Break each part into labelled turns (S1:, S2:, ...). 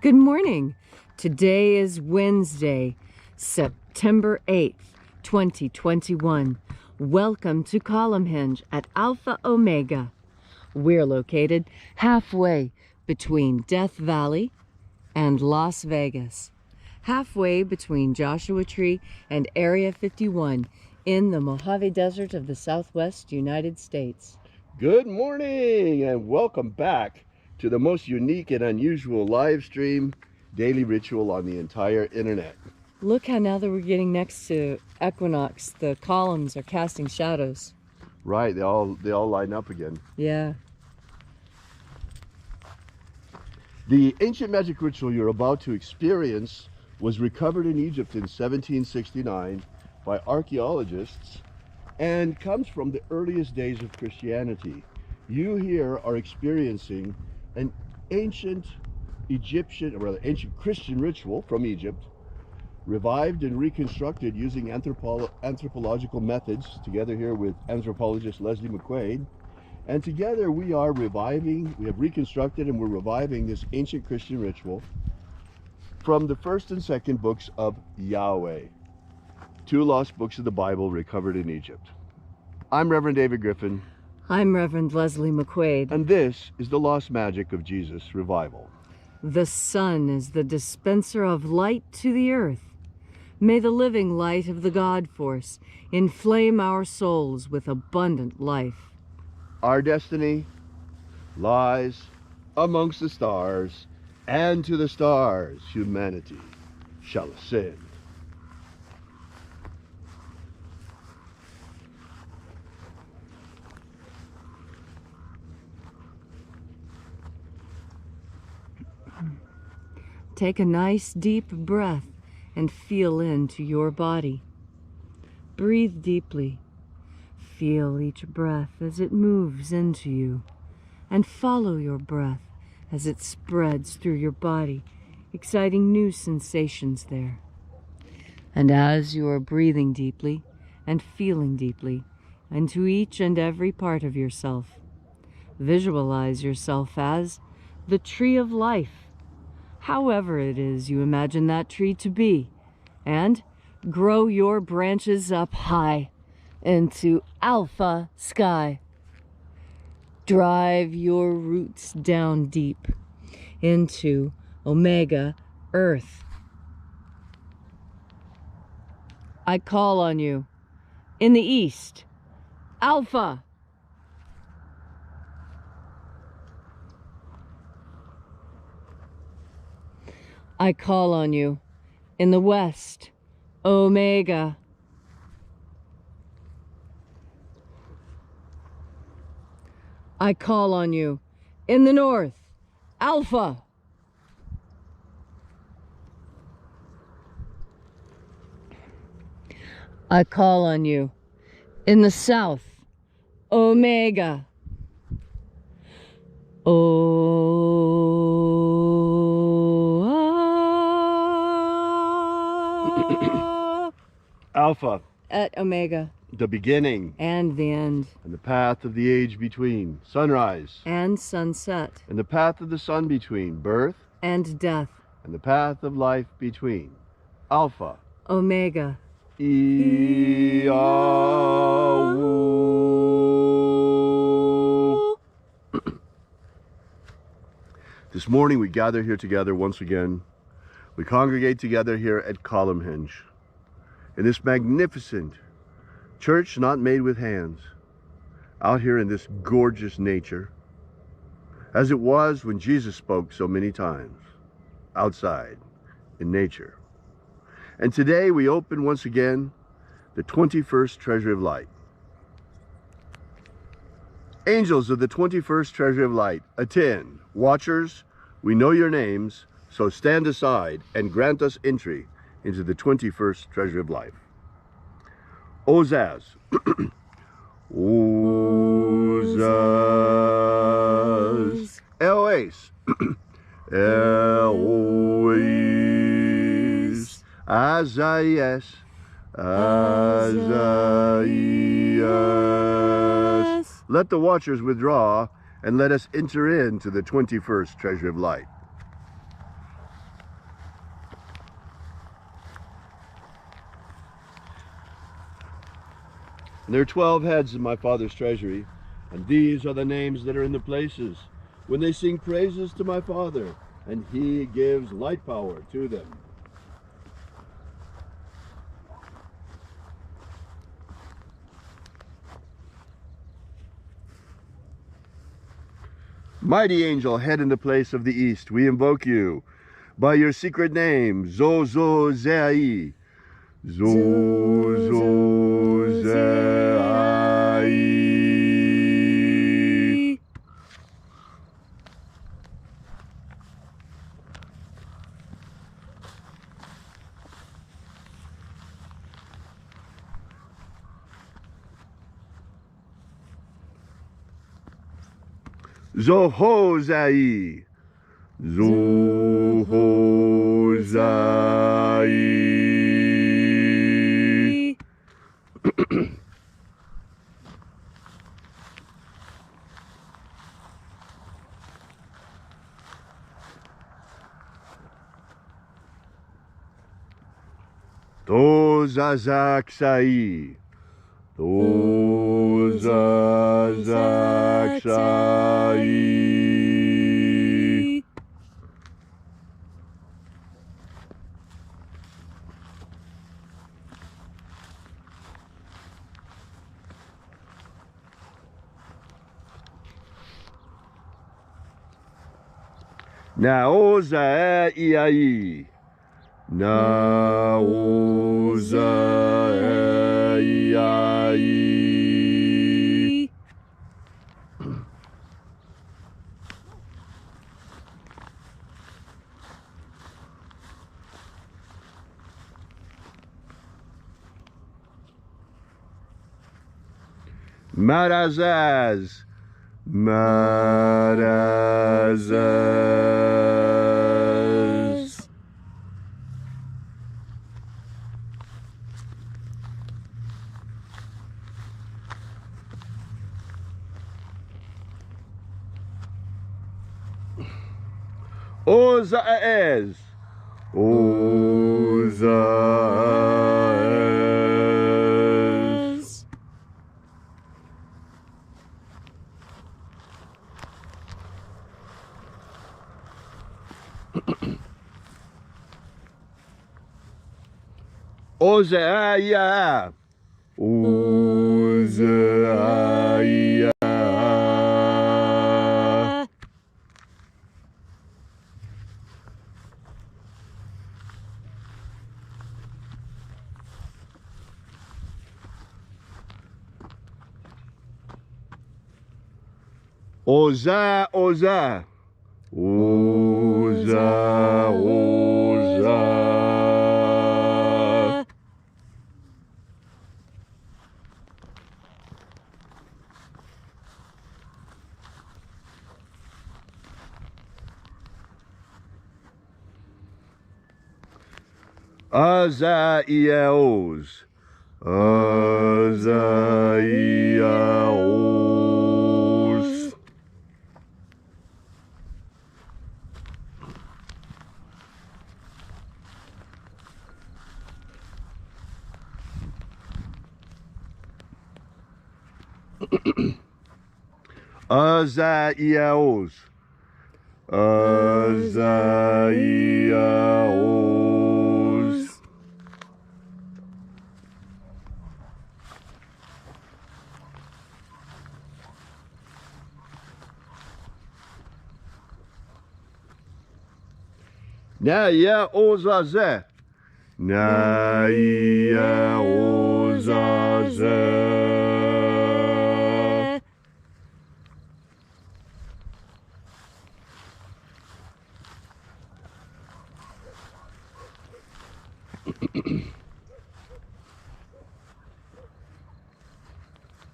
S1: Good morning. Today is Wednesday, September 8th, 2021. Welcome to Columnhenge at Alpha Ωmega. We're located halfway between Death Valley and Las Vegas, halfway between Joshua Tree and Area 51 in the Mojave Desert of the Southwest United States.
S2: Good morning and welcome back to the most unique and unusual live stream daily ritual on the entire internet.
S1: Look how now that we're getting next to equinox, the columns are casting shadows.
S2: Right, they all line up again.
S1: Yeah.
S2: The ancient magic ritual you're about to experience was recovered in Egypt in 1769 by archaeologists and comes from the earliest days of Christianity. You here are experiencing an ancient Christian ritual from Egypt, revived and reconstructed using anthropological methods, together here with anthropologist Leslie McQuade. And together we have reconstructed and we're reviving this ancient Christian ritual from the first and second books of Yahweh, two lost books of the Bible recovered in Egypt. I'm Reverend David Griffin.
S1: I'm Reverend Leslie McQuade.
S2: And this is the Lost Magic of Jesus Revival.
S1: The sun is the dispenser of light to the earth. May the living light of the God force inflame our souls with abundant life.
S2: Our destiny lies amongst the stars, and to the stars humanity shall ascend.
S1: Take a nice deep breath and feel into your body. Breathe deeply. Feel each breath as it moves into you, and follow your breath as it spreads through your body, exciting new sensations there. And as you are breathing deeply and feeling deeply into each and every part of yourself, visualize yourself as the tree of life, however it is you imagine that tree to be, and grow your branches up high into alpha sky. Drive your roots down deep into omega earth. I call on you in the east, alpha. I call on you in the west, Omega. I call on you in the north, Alpha. I call on you in the south, Omega.
S2: Alpha.
S1: At Omega.
S2: The beginning.
S1: And the end.
S2: And the path of the age between. Sunrise.
S1: And sunset.
S2: And the path of the sun between. Birth.
S1: And death.
S2: And the path of life between. Alpha.
S1: Omega.
S2: This morning we gather here together once again. We congregate together here at Columnhenge, in this magnificent church not made with hands, out here in this gorgeous nature, as it was when Jesus spoke so many times, outside in nature. And today we open once again the 21st Treasury of Light. Angels of the 21st Treasury of Light, attend. Watchers, we know your names, so stand aside and grant us entry into the 21st Treasury of Life. Ozaz. Ozaz. Elois. Elois. Azayas. Azayas. Let the watchers withdraw and let us enter into the 21st Treasury of Light. And there are 12 heads in my Father's treasury, and these are the names that are in the places when they sing praises to my Father, and he gives light power to them. Mighty angel, head in the place of the east, we invoke you by your secret name, Zozozei. Zozozei. Zohozai. Zohozai. Tozazaksai. Tozazaksai. Naozai. Naozai. Marazaz. Marazaz. Ozaez. Ozaez. Ozaia. Ozaia. Oza, Oza. Oza, Oza. Azaiaos. Azaiaos. Azaiaos. Azaiaos. Naya Ozaze. Naya Ozaze.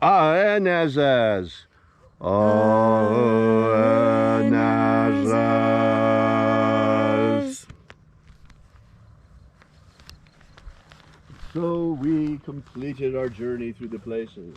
S2: Aenazaz. Aenazaz. So we completed our journey through the places.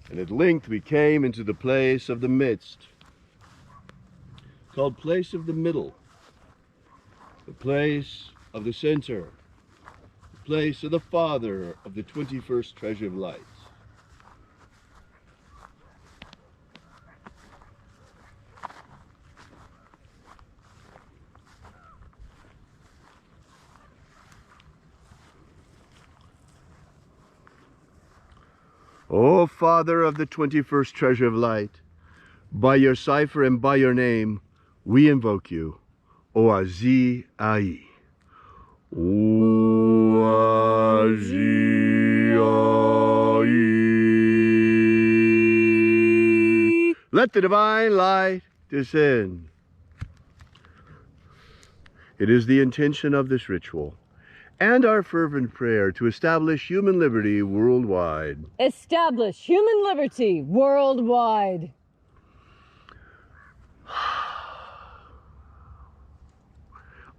S2: And at length we came into the place of the midst, called place of the middle, the place of the center, the place of the father of the 21st Treasury of Light. O Father of the 21st Treasure of Light, by your cipher and by your name, we invoke you. Oazi Ai. Oazi Ai. Let the divine light descend. It is the intention of this ritual and our fervent prayer to establish human liberty worldwide.
S1: Establish human liberty worldwide.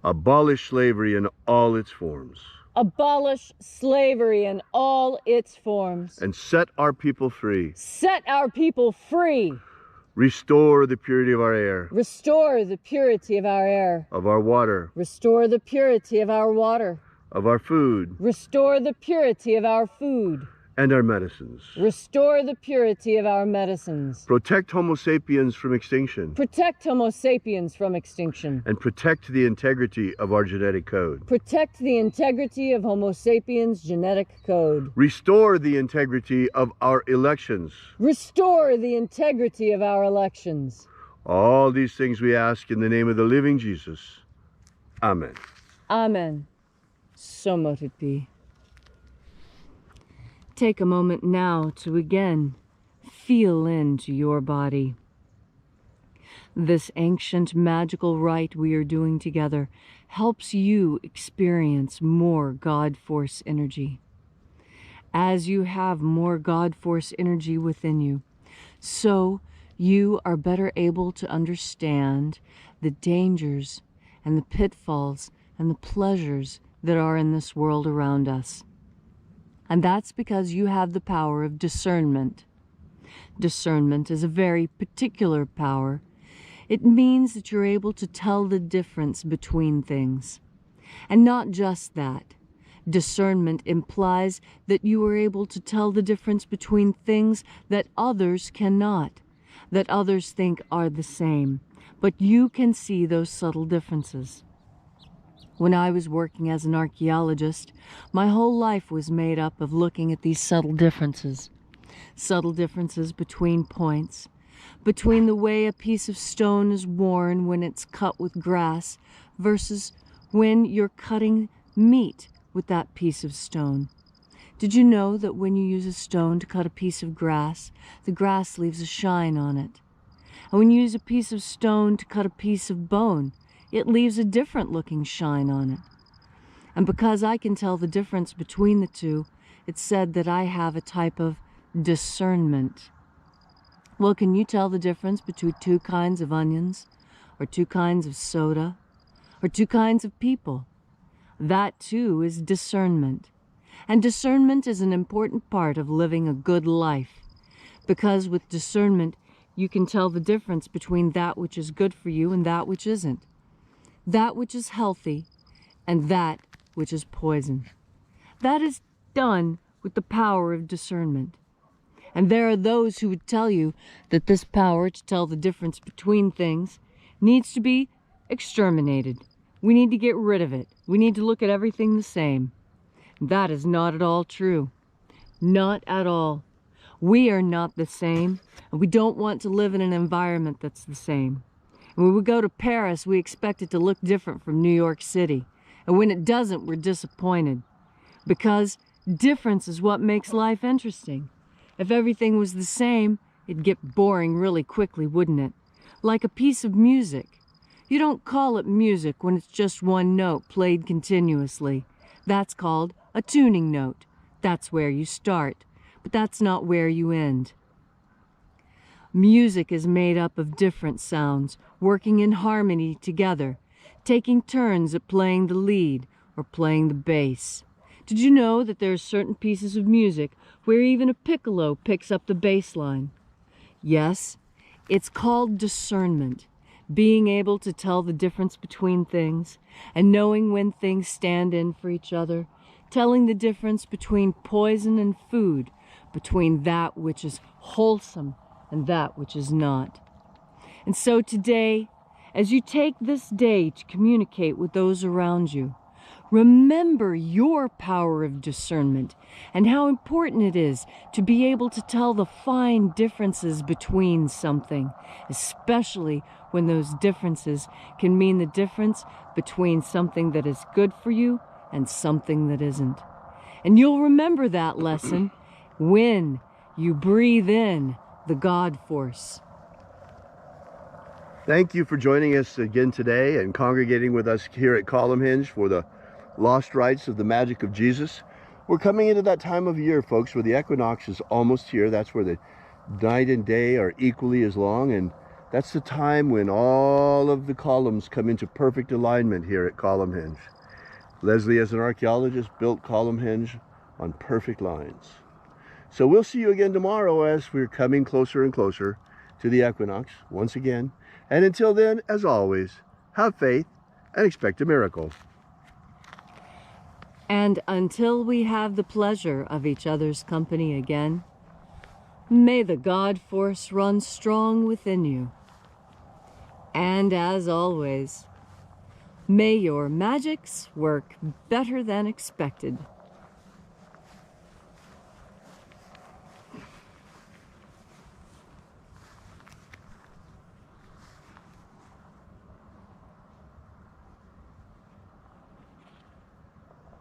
S2: Abolish slavery in all its forms.
S1: Abolish slavery in all its forms.
S2: And set our people free.
S1: Set our people free.
S2: Restore the purity of our air.
S1: Restore the purity of our air.
S2: Of our water.
S1: Restore the purity of our water.
S2: Of our food.
S1: Restore the purity of our food.
S2: And our medicines.
S1: Restore the purity of our medicines.
S2: Protect Homo sapiens from extinction.
S1: Protect Homo sapiens from extinction.
S2: And protect the integrity of our genetic code.
S1: Protect the integrity of Homo sapiens' genetic code.
S2: Restore the integrity of our elections.
S1: Restore the integrity of our elections.
S2: All these things we ask in the name of the living Jesus. Amen.
S1: Amen. So mote it be. Take a moment now to again feel into your body. This ancient magical rite we are doing together helps you experience more God Force energy. As you have more God Force energy within you, so you are better able to understand the dangers and the pitfalls and the pleasures that are in this world around us. And that's because you have the power of discernment. Discernment is a very particular power. It means that you're able to tell the difference between things. And not just that. Discernment implies that you are able to tell the difference between things that others cannot, that others think are the same, but you can see those subtle differences. When I was working as an archeologist, my whole life was made up of looking at these subtle differences. Subtle differences between points, between the way a piece of stone is worn when it's cut with grass versus when you're cutting meat with that piece of stone. Did you know that when you use a stone to cut a piece of grass, the grass leaves a shine on it? And when you use a piece of stone to cut a piece of bone, it leaves a different looking shine on it. And because I can tell the difference between the two, it's said that I have a type of discernment. Well, can you tell the difference between two kinds of onions, or two kinds of soda, or two kinds of people? That too is discernment. And discernment is an important part of living a good life, because with discernment, you can tell the difference between that which is good for you and that which isn't. That which is healthy and that which is poison. That is done with the power of discernment. And there are those who would tell you that this power to tell the difference between things needs to be exterminated. We need to get rid of it. We need to look at everything the same. That is not at all true. Not at all. We are not the same, and we don't want to live in an environment that's the same. And when we go to Paris, we expect it to look different from New York City. And when it doesn't, we're disappointed. Because difference is what makes life interesting. If everything was the same, it'd get boring really quickly, wouldn't it? Like a piece of music. You don't call it music when it's just one note played continuously. That's called a tuning note. That's where you start. But that's not where you end. Music is made up of different sounds, working in harmony together, taking turns at playing the lead or playing the bass. Did you know that there are certain pieces of music where even a piccolo picks up the bass line? Yes, it's called discernment. being able to tell the difference between things and knowing when things stand in for each other, telling the difference between poison and food, between that which is wholesome and that which is not. And so today, as you take this day to communicate with those around you, remember your power of discernment and how important it is to be able to tell the fine differences between something, especially when those differences can mean the difference between something that is good for you and something that isn't. And you'll remember that lesson when you breathe in the God force.
S2: Thank you for joining us again today and congregating with us here at Columnhenge for the Lost Rites of the Magic of Jesus. We're coming into that time of year, folks, where the equinox is almost here. That's where the night and day are equally as long, and that's the time when all of the columns come into perfect alignment here at Columnhenge. Leslie, as an archaeologist, built Columnhenge on perfect lines. So we'll see you again tomorrow as we're coming closer and closer to the equinox once again. And until then, as always, have faith and expect a miracle.
S1: And until we have the pleasure of each other's company again, may the God force run strong within you. And as always, may your magics work better than expected.